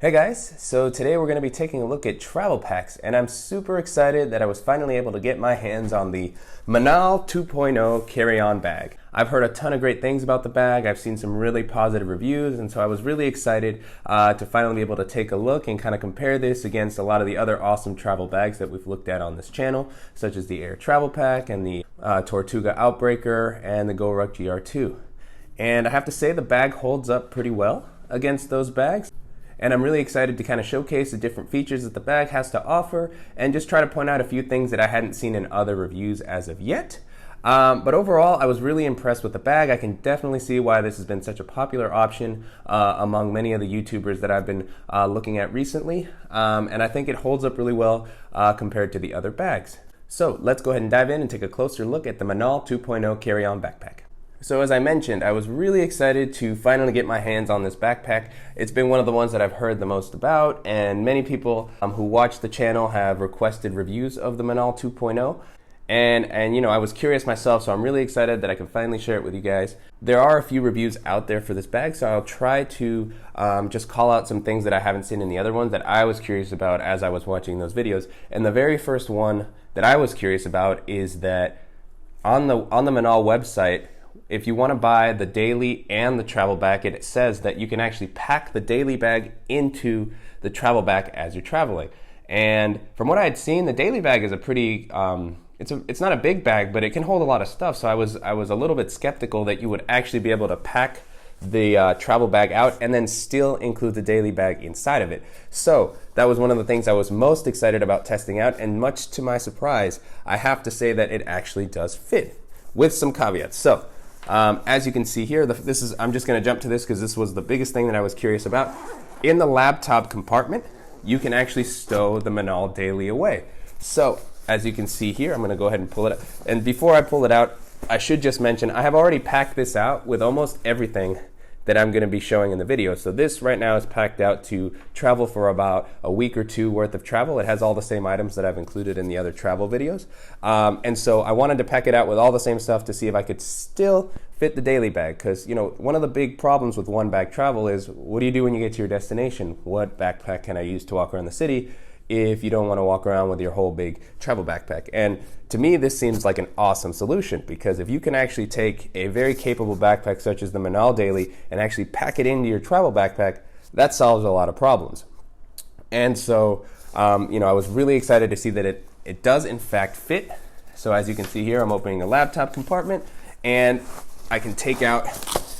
Hey guys, so today we're going to be taking a look at travel packs, and I'm super excited that I was finally able to get my hands on the Minaal 2.0 carry-on bag. I've heard a ton of great things about the bag. I've seen some really positive reviews, and so I was really excited to finally be able to take a look and kind of compare this against a lot of the other awesome travel bags that we've looked at on this channel, such as the Air Travel Pack and the Tortuga Outbreaker and the GoRuck GR2. And I have to say the bag holds up pretty well against those bags. And I'm really excited to kind of showcase the different features that the bag has to offer and just try to point out a few things that I hadn't seen in other reviews as of yet. But overall, I was really impressed with the bag. I can definitely see why this has been such a popular option among many of the YouTubers that I've been looking at recently. And I think it holds up really well compared to the other bags. So let's go ahead and dive in and take a closer look at the Minaal 2.0 carry-on backpack. So as I mentioned, I was really excited to finally get my hands on this backpack. It's been one of the ones that I've heard the most about, and many people who watch the channel have requested reviews of the Minaal 2.0. And you know, I was curious myself, so I'm really excited that I can finally share it with you guys. There are a few reviews out there for this bag, so I'll try to just call out some things that I haven't seen in the other ones that I was curious about as I was watching those videos. And the very first one that I was curious about is that on the Minaal website, if you want to buy the daily and the travel bag, it says that you can actually pack the daily bag into the travel bag as you're traveling. And from what I had seen, the daily bag is a pretty, it's not a big bag, but it can hold a lot of stuff. So I was a little bit skeptical that you would actually be able to pack the travel bag out and then still include the daily bag inside of it. So that was one of the things I was most excited about testing out. And much to my surprise, I have to say that it actually does fit with some caveats. So as you can see here, I'm just going to jump to this because this was the biggest thing that I was curious about. In the laptop compartment, you can actually stow the Minaal daily away. So as you can see here, I'm going to go ahead and pull it out. And before I pull it out, I should just mention I have already packed this out with almost everything that I'm going to be showing in the video. So this right now is packed out to travel for about a week or two worth of travel. It has all the same items that I've included in the other travel videos. And so I wanted to pack it out with all the same stuff to see if I could still fit the daily bag. Because, you know, one of the big problems with one bag travel is what do you do when you get to your destination? What backpack can I use to walk around the city if you don't want to walk around with your whole big travel backpack? And to me, this seems like an awesome solution, because if you can actually take a very capable backpack such as the Minaal Daily and actually pack it into your travel backpack, that solves a lot of problems. And so, you know, I was really excited to see that it does in fact fit. So as you can see here, I'm opening the laptop compartment and I can take out,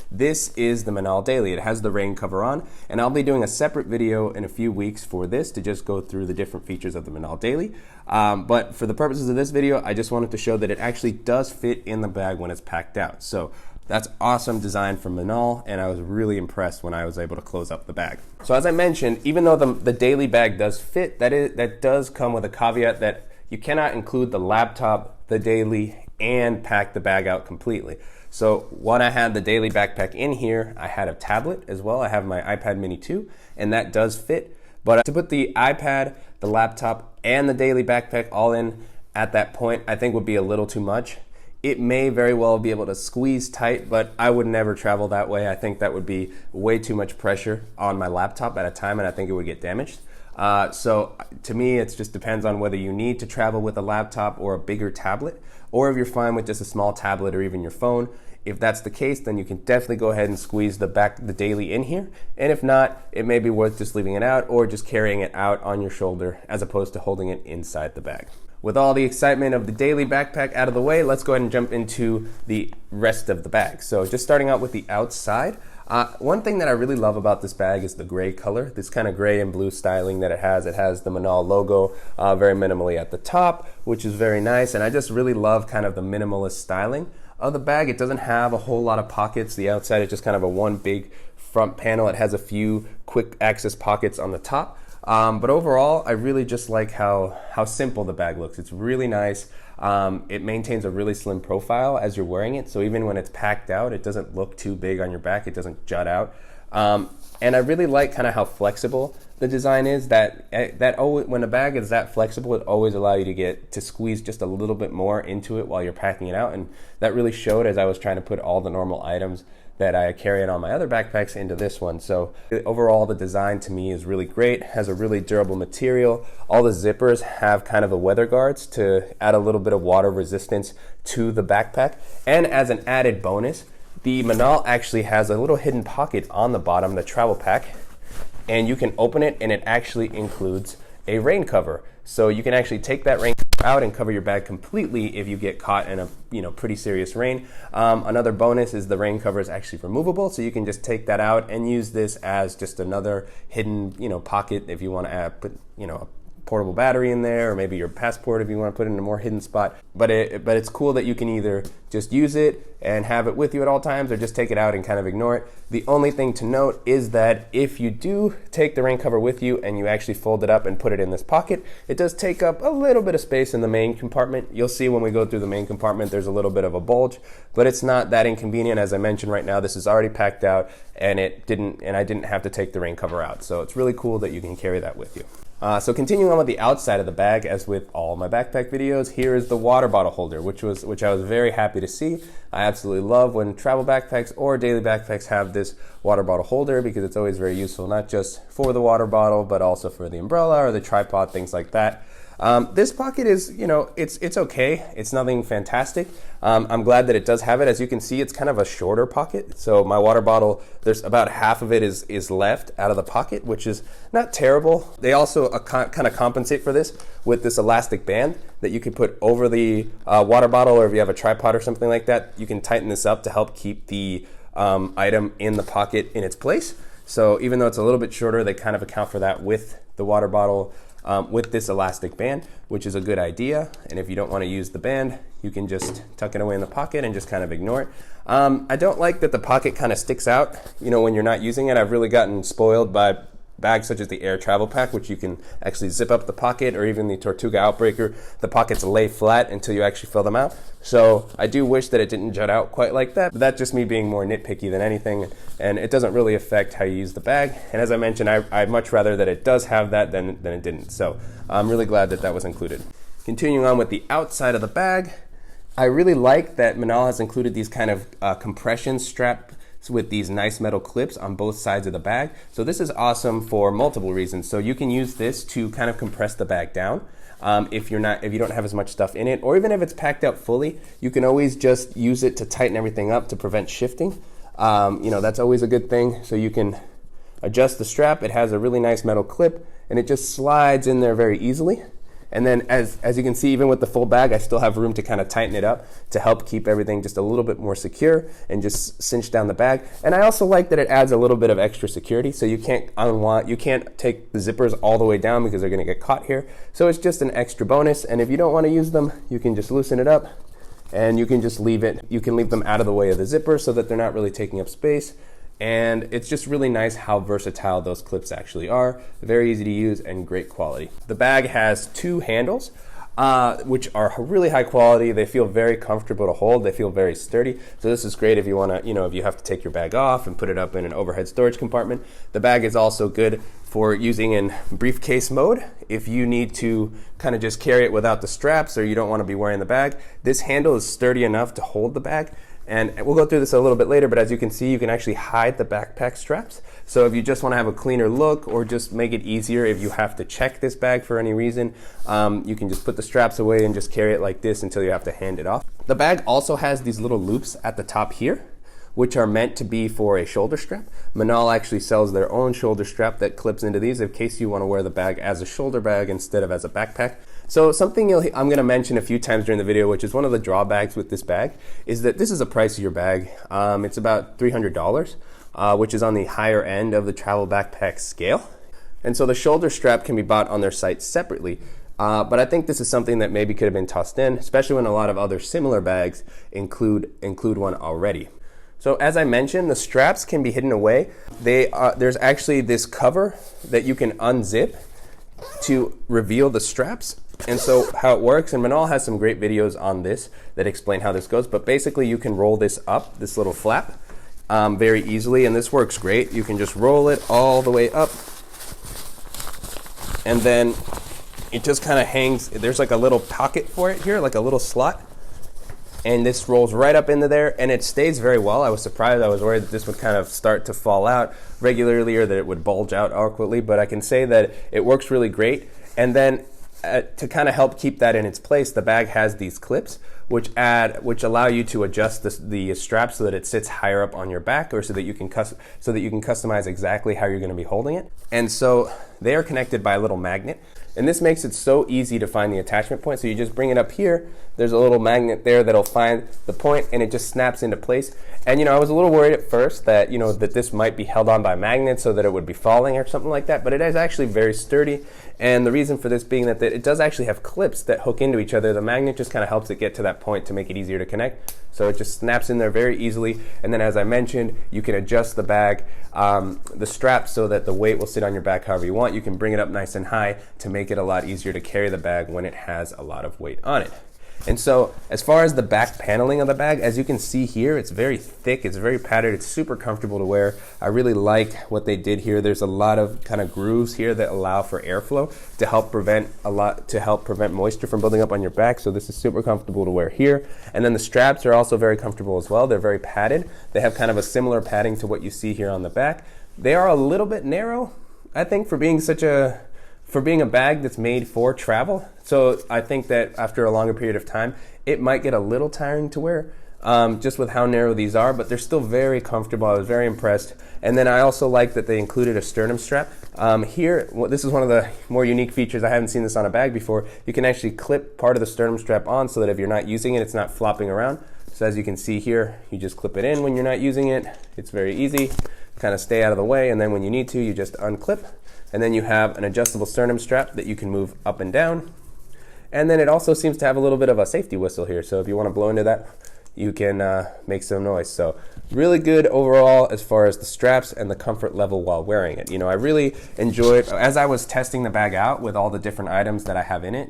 this is the Minaal Daily. It has the rain cover on, and I'll be doing a separate video in a few weeks for this to just go through the different features of the Minaal Daily. But for the purposes of this video, I just wanted to show that it actually does fit in the bag when it's packed out. So that's awesome design from Minaal, and I was really impressed when I was able to close up the bag. So as I mentioned, even though the daily bag does fit, that does come with a caveat that you cannot include the laptop, the daily, and pack the bag out completely. So when I had the daily backpack in here, I had a tablet as well. I have my iPad mini 2, and that does fit. But to put the iPad, the laptop, and the daily backpack all in at that point, I think would be a little too much. It may very well be able to squeeze tight, but I would never travel that way. I think that would be way too much pressure on my laptop at a time, and I think it would get damaged. So to me, it just depends on whether you need to travel with a laptop or a bigger tablet, or if you're fine with just a small tablet or even your phone. If that's the case, then you can definitely go ahead and squeeze the daily in here. And if not, it may be worth just leaving it out or just carrying it out on your shoulder as opposed to holding it inside the bag. With all the excitement of the daily backpack out of the way, let's go ahead and jump into the rest of the bag. So just starting out with the outside, one thing that I really love about this bag is the gray color, this kind of gray and blue styling that it has. It has the Minaal logo very minimally at the top, which is very nice. And I just really love kind of the minimalist styling of the bag. It doesn't have a whole lot of pockets. The outside is just kind of a one big front panel. It has a few quick access pockets on the top. But overall, I really just like how simple the bag looks. It's really nice. It maintains a really slim profile as you're wearing it. So even when it's packed out, it doesn't look too big on your back. It doesn't jut out. And I really like kind of how flexible the design is. When a bag is that flexible, it always allows you to squeeze just a little bit more into it while you're packing it out. And that really showed as I was trying to put all the normal items that I carry it on my other backpacks into this one. So overall, the design to me is really great, has a really durable material. All the zippers have kind of the weather guards to add a little bit of water resistance to the backpack. And as an added bonus, the Minaal actually has a little hidden pocket on the bottom, the travel pack, and you can open it and it actually includes a rain cover. So you can actually take that rain cover out and cover your bag completely if you get caught in a pretty serious rain. Another bonus is the rain cover is actually removable, so you can just take that out and use this as just another hidden pocket if you want to put a portable battery in there, or maybe your passport if you want to put it in a more hidden spot. But it's cool that you can either just use it and have it with you at all times, or just take it out and kind of ignore it. The only thing to note is that if you do take the rain cover with you and you actually fold it up and put it in this pocket, it does take up a little bit of space in the main compartment. You'll see when we go through the main compartment, there's a little bit of a bulge, but it's not that inconvenient. As I mentioned, right now this is already packed out, and I didn't have to take the rain cover out. So it's really cool that you can carry that with you. So continuing on with the outside of the bag, as with all my backpack videos, here is the water bottle holder, which I was very happy to see. I absolutely love when travel backpacks or daily backpacks have this water bottle holder, because it's always very useful, not just for the water bottle, but also for the umbrella or the tripod, things like that. This pocket is, it's okay. It's nothing fantastic. I'm glad that it does have it. As you can see, it's kind of a shorter pocket. So my water bottle, there's about half of it is left out of the pocket, which is not terrible. They also kind of compensate for this with this elastic band that you could put over the water bottle, or if you have a tripod or something like that, you can tighten this up to help keep the item in the pocket in its place. So even though it's a little bit shorter, they kind of account for that with the water bottle with this elastic band, which is a good idea. And if you don't want to use the band, you can just tuck it away in the pocket and just kind of ignore it. I don't like that the pocket kind of sticks out, when you're not using it. I've really gotten spoiled by bags such as the Air Travel Pack, which you can actually zip up the pocket, or even the Tortuga Outbreaker. The pockets lay flat until you actually fill them out. So I do wish that it didn't jut out quite like that, but that's just me being more nitpicky than anything, and it doesn't really affect how you use the bag. And as I mentioned, I'd much rather that it does have that than it didn't. So I'm really glad that that was included. Continuing on with the outside of the bag, I really like that Minaal has included these kind of compression strap with these nice metal clips on both sides of the bag. So this is awesome for multiple reasons. So you can use this to kind of compress the bag down. If you don't have as much stuff in it, or even if it's packed out fully, you can always just use it to tighten everything up to prevent shifting. That's always a good thing. So you can adjust the strap. It has a really nice metal clip, and it just slides in there very easily. And then as you can see, even with the full bag, I still have room to kind of tighten it up to help keep everything just a little bit more secure and just cinch down the bag. And I also like that it adds a little bit of extra security. So you can't take the zippers all the way down because they're going to get caught here. So it's just an extra bonus. And if you don't want to use them, you can just loosen it up, and you can just leave it. You can leave them out of the way of the zipper so that they're not really taking up space. And it's just really nice how versatile those clips actually are. Very easy to use and great quality. The bag has two handles, which are really high quality. They feel very comfortable to hold. They feel very sturdy. So this is great if you want to, if you have to take your bag off and put it up in an overhead storage compartment. The bag is also good for using in briefcase mode. If you need to kind of just carry it without the straps, or you don't want to be wearing the bag, this handle is sturdy enough to hold the bag. And we'll go through this a little bit later, but as you can see, you can actually hide the backpack straps. So if you just want to have a cleaner look, or just make it easier if you have to check this bag for any reason, you can just put the straps away and just carry it like this until you have to hand it off. The bag also has these little loops at the top here, which are meant to be for a shoulder strap. Minaal actually sells their own shoulder strap that clips into these in case you want to wear the bag as a shoulder bag instead of as a backpack. So something I'm going to mention a few times during the video, which is one of the drawbacks with this bag, is that this is the price of your bag. It's about $300, which is on the higher end of the travel backpack scale. And so the shoulder strap can be bought on their site separately. But I think this is something that maybe could have been tossed in, especially when a lot of other similar bags include one already. So as I mentioned, the straps can be hidden away. There's actually this cover that you can unzip to reveal the straps. And so how it works, and Minaal has some great videos on this that explain how this goes, but basically you can roll this up, this little flap, very easily, and this works great. You can just roll it all the way up, and then it just kind of hangs. There's like a little pocket for it here, like a little slot, and this rolls right up into there, and it stays very well. I was surprised. I was worried that this would kind of start to fall out regularly or that it would bulge out awkwardly, but I can say that it works really great. And then to kind of help keep that in its place, the bag has these clips which allow you to adjust the strap so that it sits higher up on your back, or so that you can customize exactly how you're going to be holding it. And so they are connected by a little magnet, and this makes it so easy to find the attachment point. So you just bring it up here, there's a little magnet there that'll find the point, and it just snaps into place. And I was a little worried at first that that this might be held on by magnets so that it would be falling or something like that, but it is actually very sturdy. And the reason for this being that it does actually have clips that hook into each other. The magnet just kind of helps it get to that point to make it easier to connect. So it just snaps in there very easily. And then, as I mentioned, you can adjust the bag, the strap, so that the weight will sit on your back however you want. You can bring it up nice and high to make it a lot easier to carry the bag when it has a lot of weight on it. And so as far as the back paneling of the bag, as you can see here, it's very thick, it's very padded, it's super comfortable to wear. I really like what they did here. There's a lot of kind of grooves here that allow for airflow to help prevent moisture from building up on your back. So this is super comfortable to wear here. And then the straps are also very comfortable as well. They're very padded. They have kind of a similar padding to what you see here on the back. They are a little bit narrow, I think, for being a bag that's made for travel. So I think that after a longer period of time, it might get a little tiring to wear, just with how narrow these are, but they're still very comfortable. I was very impressed. And then I also like that they included a sternum strap. Here, this is one of the more unique features. I haven't seen this on a bag before. You can actually clip part of the sternum strap on so that if you're not using it, it's not flopping around. So as you can see here, you just clip it in when you're not using it. It's very easy. Kind of stay out of the way, and then when you need to, you just unclip. And then you have an adjustable sternum strap that you can move up and down. And then it also seems to have a little bit of a safety whistle here. So if you want to blow into that, you can make some noise. So really good overall as far as the straps and the comfort level while wearing it. I really enjoyed, as I was testing the bag out with all the different items that I have in it,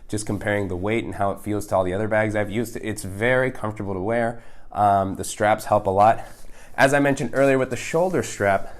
just comparing the weight and how it feels to all the other bags I've used. It's very comfortable to wear. The straps help a lot. As I mentioned earlier with the shoulder strap,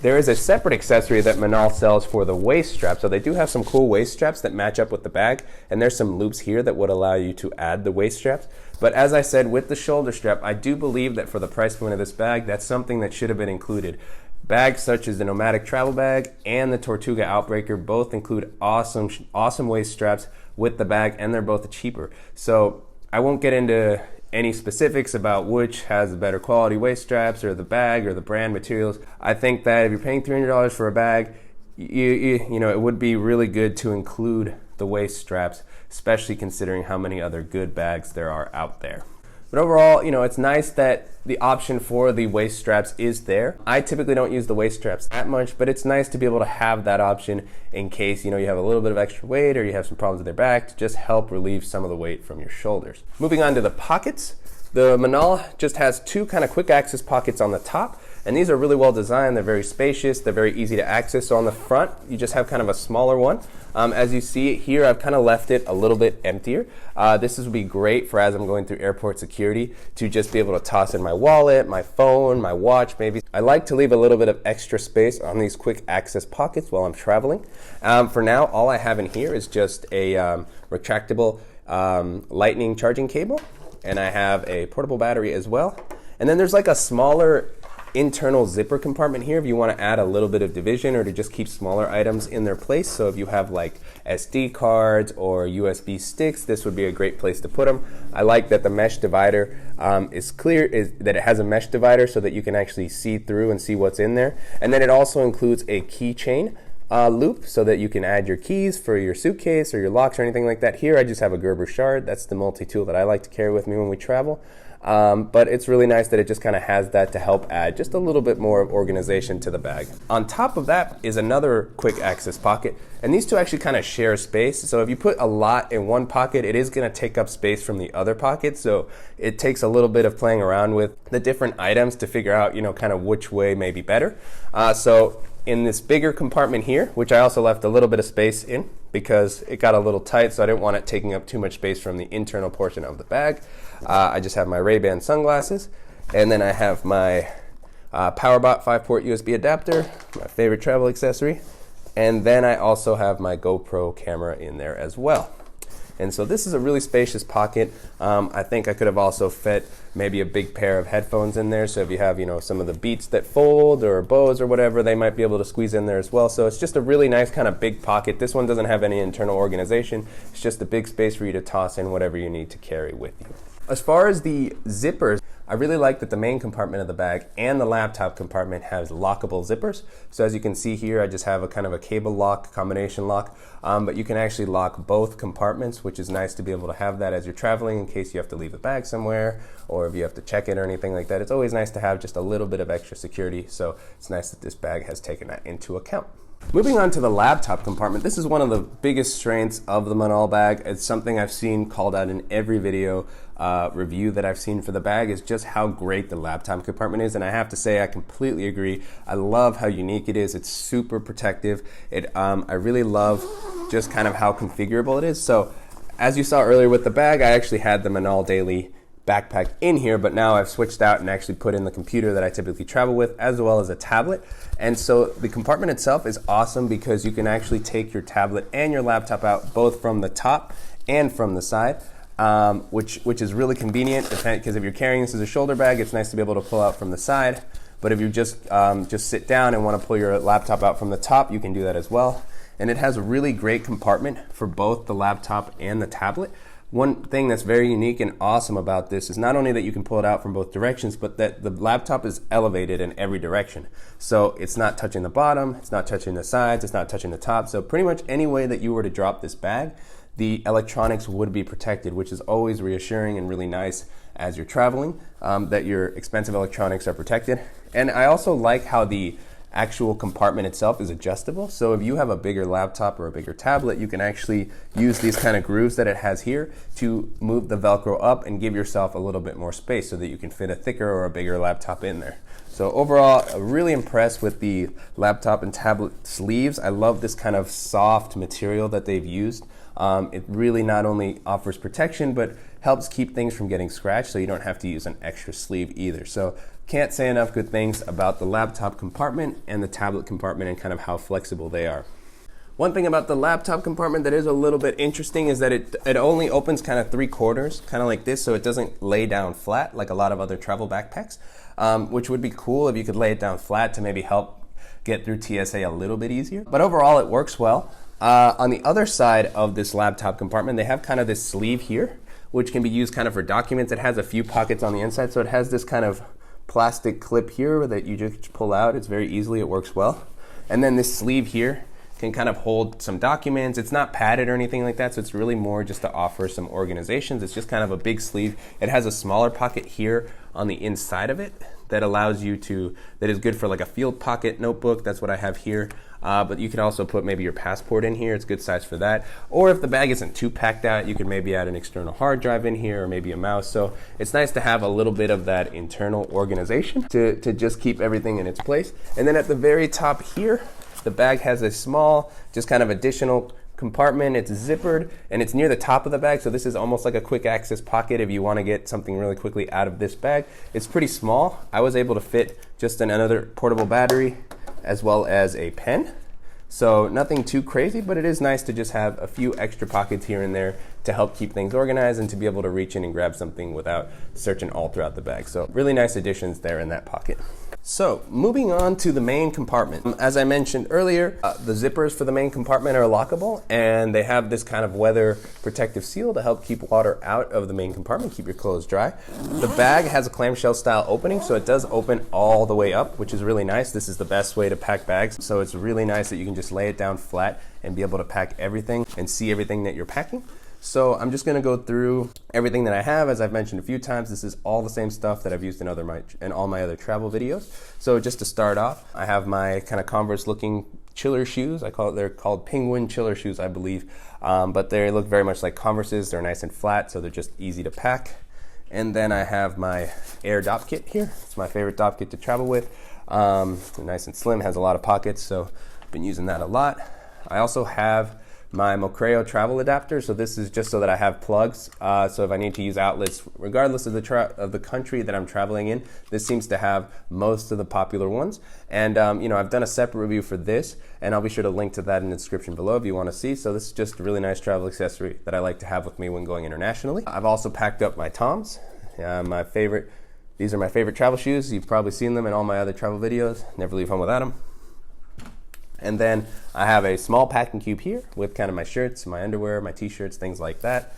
there is a separate accessory that Minaal sells for the waist strap. So they do have some cool waist straps that match up with the bag, and there's some loops here that would allow you to add the waist straps. But as I said, with the shoulder strap, I do believe that for the price point of this bag, that's something that should have been included. Bags such as the Nomadic travel bag and the Tortuga Outbreaker both include awesome waist straps with the bag, and they're both cheaper. So I won't get into any specifics about which has the better quality waist straps or the bag or the brand materials. I think that if you're paying $300 for a bag, it would be really good to include the waist straps, especially considering how many other good bags there are out there. But overall, it's nice that the option for the waist straps is there. I typically don't use the waist straps that much, but it's nice to be able to have that option in case, you have a little bit of extra weight or you have some problems with your back, to just help relieve some of the weight from your shoulders. Moving on to the pockets. The Minaal just has two kind of quick access pockets on the top, and these are really well designed. They're very spacious. They're very easy to access. So on the front, you just have kind of a smaller one. As you see it here, I've kind of left it a little bit emptier. This would be great for as I'm going through airport security to just be able to toss in my wallet, my phone, my watch maybe. I like to leave a little bit of extra space on these quick access pockets while I'm traveling. For now, all I have in here is just a retractable lightning charging cable, and I have a portable battery as well. And then there's like a smaller internal zipper compartment here if you want to add a little bit of division or to just keep smaller items in their place. So if you have like SD cards or USB sticks, this would be a great place to put them. I like that the mesh divider that it has a mesh divider so that you can actually see through and see what's in there. And then it also includes a keychain loop so that you can add your keys for your suitcase or your locks or anything like that. Here I just have a Gerber shard. That's the multi-tool that I like to carry with me when we travel. But it's really nice that it just kind of has that to help add just a little bit more of organization to the bag. On top of that is another quick access pocket, and these two actually kind of share space. So if you put a lot in one pocket, it is going to take up space from the other pocket. So it takes a little bit of playing around with the different items to figure out, kind of which way may be better. So in this bigger compartment here, which I also left a little bit of space in because it got a little tight, so I didn't want it taking up too much space from the internal portion of the bag. I just have my Ray-Ban sunglasses, and then I have my PowerBot 5-port USB adapter, my favorite travel accessory, and then I also have my GoPro camera in there as well. And so this is a really spacious pocket. I think I could have also fit maybe a big pair of headphones in there. So if you have, some of the Beats that fold or Bose or whatever, they might be able to squeeze in there as well. So it's just a really nice kind of big pocket. This one doesn't have any internal organization. It's just a big space for you to toss in whatever you need to carry with you. As far as the zippers, I really like that the main compartment of the bag and the laptop compartment has lockable zippers. So as you can see here, I just have a kind of a cable lock, combination lock, but you can actually lock both compartments, which is nice to be able to have that as you're traveling in case you have to leave the bag somewhere or if you have to check it or anything like that. It's always nice to have just a little bit of extra security. So it's nice that this bag has taken that into account. Moving on to the laptop compartment, this is one of the biggest strengths of the Minaal bag. It's something I've seen called out in every video review that I've seen for the bag, is just how great the laptop compartment is. And I have to say, I completely agree. I love how unique it is. It's super protective. I really love just kind of how configurable it is. So as you saw earlier with the bag, I actually had the Minaal Daily backpack in here, but now I've switched out and actually put in the computer that I typically travel with, as well as a tablet. And so the compartment itself is awesome because you can actually take your tablet and your laptop out both from the top and from the side, which is really convenient because if you're carrying this as a shoulder bag, it's nice to be able to pull out from the side. But if you just sit down and want to pull your laptop out from the top, you can do that as well. And it has a really great compartment for both the laptop and the tablet. One thing that's very unique and awesome about this is not only that you can pull it out from both directions, but that the laptop is elevated in every direction. So it's not touching the bottom, it's not touching the sides, it's not touching the top. So pretty much any way that you were to drop this bag, the electronics would be protected, which is always reassuring and really nice as you're traveling, that your expensive electronics are protected. And I also like how the actual compartment itself is adjustable. So if you have a bigger laptop or a bigger tablet, you can actually use these kind of grooves that it has here to move the Velcro up and give yourself a little bit more space so that you can fit a thicker or a bigger laptop in there. So overall, really impressed with the laptop and tablet sleeves. I love this kind of soft material that they've used. It really not only offers protection, but helps keep things from getting scratched, so you don't have to use an extra sleeve either. So can't say enough good things about the laptop compartment and the tablet compartment and kind of how flexible they are. One thing about the laptop compartment that is a little bit interesting is that it only opens kind of 3/4, kind of like this, so it doesn't lay down flat like a lot of other travel backpacks, which would be cool if you could lay it down flat to maybe help get through TSA a little bit easier. But overall, it works well. On the other side of this laptop compartment, they have kind of this sleeve here, which can be used kind of for documents. It has a few pockets on the inside, so it has this kind of plastic clip here that you just pull out. It's very easily, it works well. And then this sleeve here can kind of hold some documents. It's not padded or anything like that, so it's really more just to offer some organizations. It's just kind of a big sleeve. It has a smaller pocket here on the inside of it that allows you to, that is good for like a field pocket notebook. That's what I have here. But you can also put maybe your passport in here. It's good size for that. Or if the bag isn't too packed out, you can maybe add an external hard drive in here or maybe a mouse. So it's nice to have a little bit of that internal organization to just keep everything in its place. And then at the very top here, the bag has a small, just kind of additional compartment. It's zippered and it's near the top of the bag. So this is almost like a quick access pocket if you want to get something really quickly out of this bag. It's pretty small. I was able to fit just another portable battery as well as a pen. So nothing too crazy, but it is nice to just have a few extra pockets here and there to help keep things organized and to be able to reach in and grab something without searching all throughout the bag. So really nice additions there in that pocket. So moving on to the main compartment. As I mentioned earlier, the zippers for the main compartment are lockable and they have this kind of weather protective seal to help keep water out of the main compartment, keep your clothes dry. The bag has a clamshell style opening, so it does open all the way up, which is really nice. This is the best way to pack bags. So it's really nice that you can just lay it down flat and be able to pack everything and see everything that you're packing. So I'm just going to go through everything that I have. As I've mentioned a few times, this is all the same stuff that I've used in all my other travel videos. So just to start off, I have my kind of Converse looking chiller shoes. They're called Penguin chiller shoes, I believe. But they look very much like Converses. They're nice and flat, so they're just easy to pack. And then I have my Air Dop kit here. It's my favorite Dop kit to travel with. It's nice and slim, has a lot of pockets, so I've been using that a lot. I also have my Mocreo travel adapter. So this is just so that I have plugs. So if I need to use outlets, regardless of the country that I'm traveling in, this seems to have most of the popular ones. And I've done a separate review for this, and I'll be sure to link to that in the description below if you want to see. So this is just a really nice travel accessory that I like to have with me when going internationally. I've also packed up my Toms, These are my favorite travel shoes. You've probably seen them in all my other travel videos. Never leave home without them. And then I have a small packing cube here with kind of my shirts, my underwear, my t-shirts, things like that.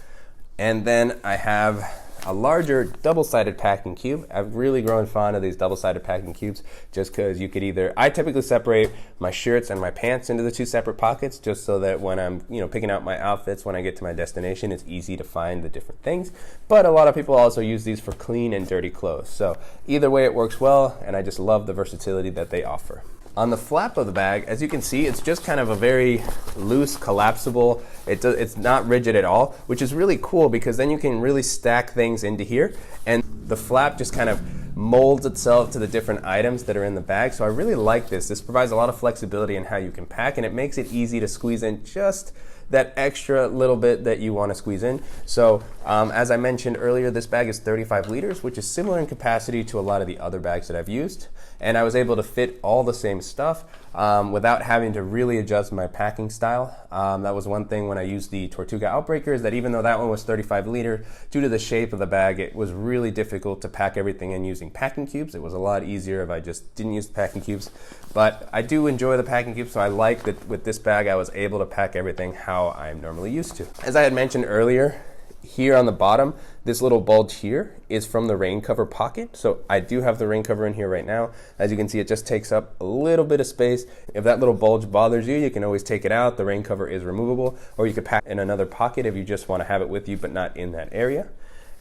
And then I have a larger double-sided packing cube. I've really grown fond of these double-sided packing cubes just because you could I typically separate my shirts and my pants into the two separate pockets just so that when I'm picking out my outfits when I get to my destination, it's easy to find the different things. But a lot of people also use these for clean and dirty clothes. So either way it works well, and I just love the versatility that they offer. On the flap of the bag, as you can see, it's just kind of a very loose, collapsible, it's not rigid at all, which is really cool because then you can really stack things into here, and the flap just kind of molds itself to the different items that are in the bag. So I really like this. This provides a lot of flexibility in how you can pack, and it makes it easy to squeeze in just that extra little bit that you want to squeeze in. So as I mentioned earlier, this bag is 35 liters, which is similar in capacity to a lot of the other bags that I've used. And I was able to fit all the same stuff without having to really adjust my packing style. That was one thing when I used the Tortuga Outbreaker, is that even though that one was 35 liter, due to the shape of the bag, it was really difficult to pack everything in using packing cubes. It was a lot easier if I just didn't use the packing cubes. But I do enjoy the packing cubes, so I like that with this bag I was able to pack everything how I'm normally used to. As I had mentioned earlier, here on the bottom, this little bulge here is from the rain cover pocket. So I do have the rain cover in here right now. As you can see, it just takes up a little bit of space. If that little bulge bothers you, you can always take it out. The rain cover is removable, or you could pack in another pocket if you just want to have it with you but not in that area.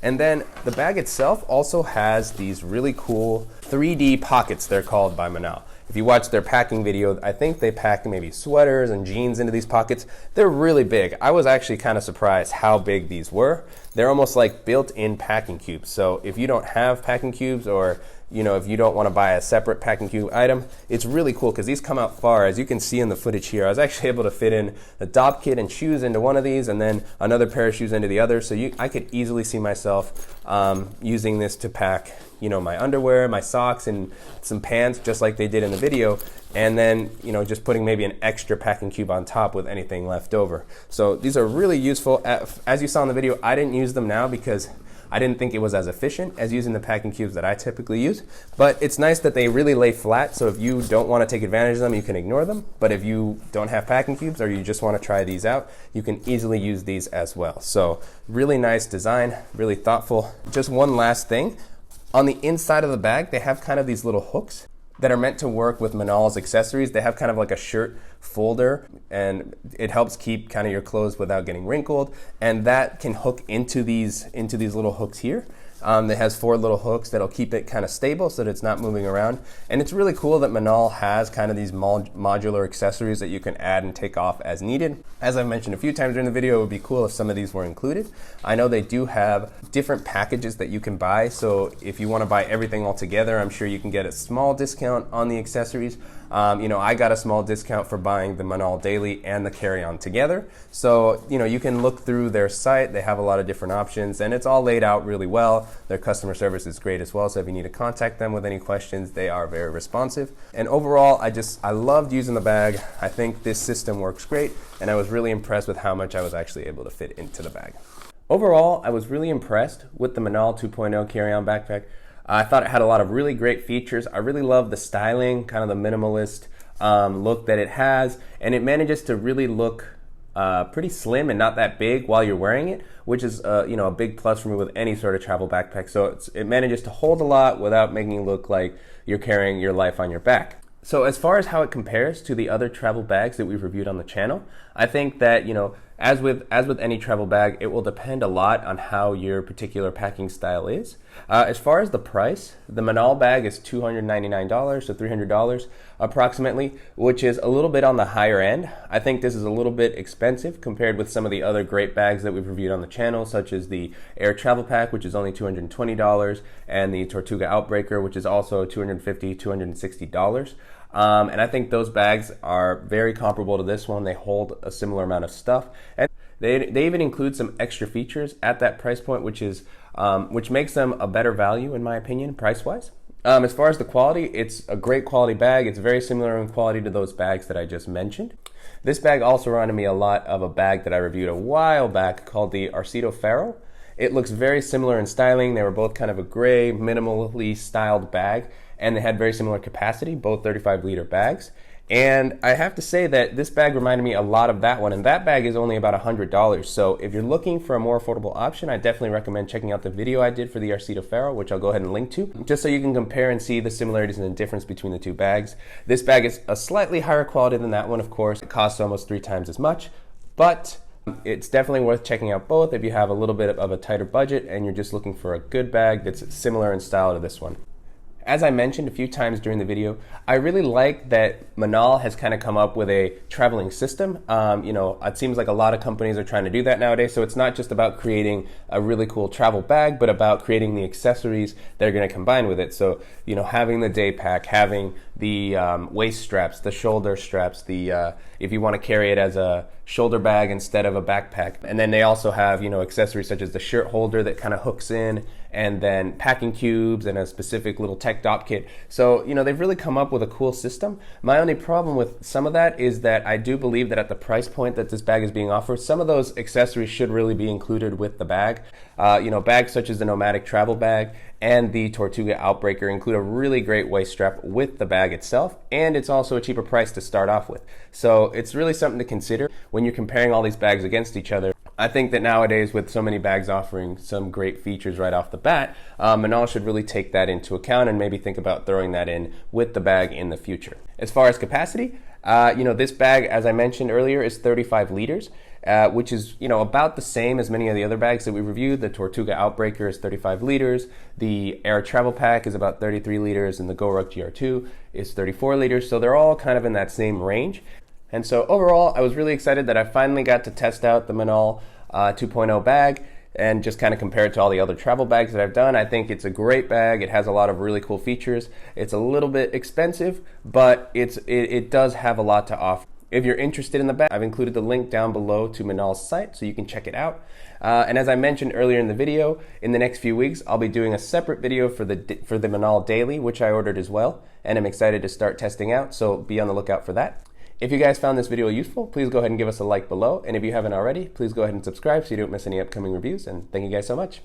And then the bag itself also has these really cool 3D pockets, they're called by Minaal. If you watch their packing video, I think they pack maybe sweaters and jeans into these pockets. They're really big. I was actually kind of surprised how big these were. They're almost like built-in packing cubes. So if you don't have packing cubes, or if you don't want to buy a separate packing cube item, it's really cool because these come out far. As you can see in the footage here, I was actually able to fit in a dop kit and shoes into one of these, and then another pair of shoes into the other. So I could easily see myself using this to pack my underwear, my socks, and some pants, just like they did in the video, and then just putting maybe an extra packing cube on top with anything left over. So these are really useful. As you saw in the video, I didn't use them now because I didn't think it was as efficient as using the packing cubes that I typically use, but it's nice that they really lay flat, so if you don't want to take advantage of them, you can ignore them. But if you don't have packing cubes, or you just want to try these out, you can easily use these as well. So really nice design, really thoughtful. Just one last thing. On the inside of the bag, they have kind of these little hooks that are meant to work with Minaal's accessories. They have kind of like a shirt folder, and it helps keep kind of your clothes without getting wrinkled. And that can hook into these little hooks here. It has 4 little hooks that'll keep it kind of stable so that it's not moving around. And it's really cool that Minaal has kind of these modular accessories that you can add and take off as needed. As I've mentioned a few times during the video, it would be cool if some of these were included. I know they do have different packages that you can buy. So if you want to buy everything all together, I'm sure you can get a small discount on the accessories. I got a small discount for buying the Minaal Daily and the Carry-On together. So, you can look through their site. They have a lot of different options, and it's all laid out really well. Their customer service is great as well. So if you need to contact them with any questions, they are very responsive. And overall, I loved using the bag. I think this system works great, and I was really impressed with how much I was actually able to fit into the bag. Overall, I was really impressed with the Minaal 2.0 Carry-On backpack. I thought it had a lot of really great features. I really love the styling, kind of the minimalist look that it has, and it manages to really look pretty slim and not that big while you're wearing it, which is a big plus for me with any sort of travel backpack. So it manages to hold a lot without making it look like you're carrying your life on your back. So as far as how it compares to the other travel bags that we've reviewed on the channel, I think that, as with any travel bag, it will depend a lot on how your particular packing style is. As far as the price, the Minaal bag is $299 to $300 approximately, which is a little bit on the higher end. I think this is a little bit expensive compared with some of the other great bags that we've reviewed on the channel, such as the Air Travel Pack, which is only $220, and the Tortuga Outbreaker, which is also $250, $260. And I think those bags are very comparable to this one. They hold a similar amount of stuff. And they even include some extra features at that price point, which makes them a better value in my opinion, price-wise. As far as the quality, it's a great quality bag. It's very similar in quality to those bags that I just mentioned. This bag also reminded me a lot of a bag that I reviewed a while back called the Arcedo Faro. It looks very similar in styling. They were both kind of a gray, minimally styled bag, and they had very similar capacity, both 35-liter bags. And I have to say that this bag reminded me a lot of that one, and that bag is only about $100. So if you're looking for a more affordable option, I definitely recommend checking out the video I did for the Arcedo Faro, which I'll go ahead and link to, just so you can compare and see the similarities and the difference between the two bags. This bag is a slightly higher quality than that one, of course. It costs almost 3 times as much, but it's definitely worth checking out both if you have a little bit of a tighter budget and you're just looking for a good bag that's similar in style to this one. As I mentioned a few times during the video, I really like that Minaal has kind of come up with a traveling system. It seems like a lot of companies are trying to do that nowadays, so it's not just about creating a really cool travel bag, but about creating the accessories that are going to combine with it. So, having the day pack, having the waist straps, the shoulder straps, if you want to carry it as a shoulder bag instead of a backpack. And then they also have, accessories such as the shirt holder that kind of hooks in, and then packing cubes and a specific little tech dot kit. So, they've really come up with a cool system. My only problem with some of that is that I do believe that at the price point that this bag is being offered, some of those accessories should really be included with the bag. Bags such as the Nomadic travel bag and the Tortuga Outbreaker include a really great waist strap with the bag itself, and it's also a cheaper price to start off with. So it's really something to consider when you're comparing all these bags against each other. I think that nowadays, with so many bags offering some great features right off the bat, Minaal should really take that into account and maybe think about throwing that in with the bag in the future. As far as capacity, this bag, as I mentioned earlier, is 35 liters, which is about the same as many of the other bags that we reviewed. The Tortuga Outbreaker is 35 liters, the Air Travel Pack is about 33 liters, and the GoRuck GR2 is 34 liters. So they're all kind of in that same range. And so overall, I was really excited that I finally got to test out the Minaal 2.0 bag and just kind of compare it to all the other travel bags that I've done. I think it's a great bag. It has a lot of really cool features. It's a little bit expensive, but it does have a lot to offer. If you're interested in the bag, I've included the link down below to Minaal's site so you can check it out. And as I mentioned earlier in the video, in the next few weeks, I'll be doing a separate video for the Minaal Daily, which I ordered as well, and I'm excited to start testing out, so be on the lookout for that. If you guys found this video useful, please go ahead and give us a like below. And if you haven't already, please go ahead and subscribe so you don't miss any upcoming reviews. And thank you guys so much.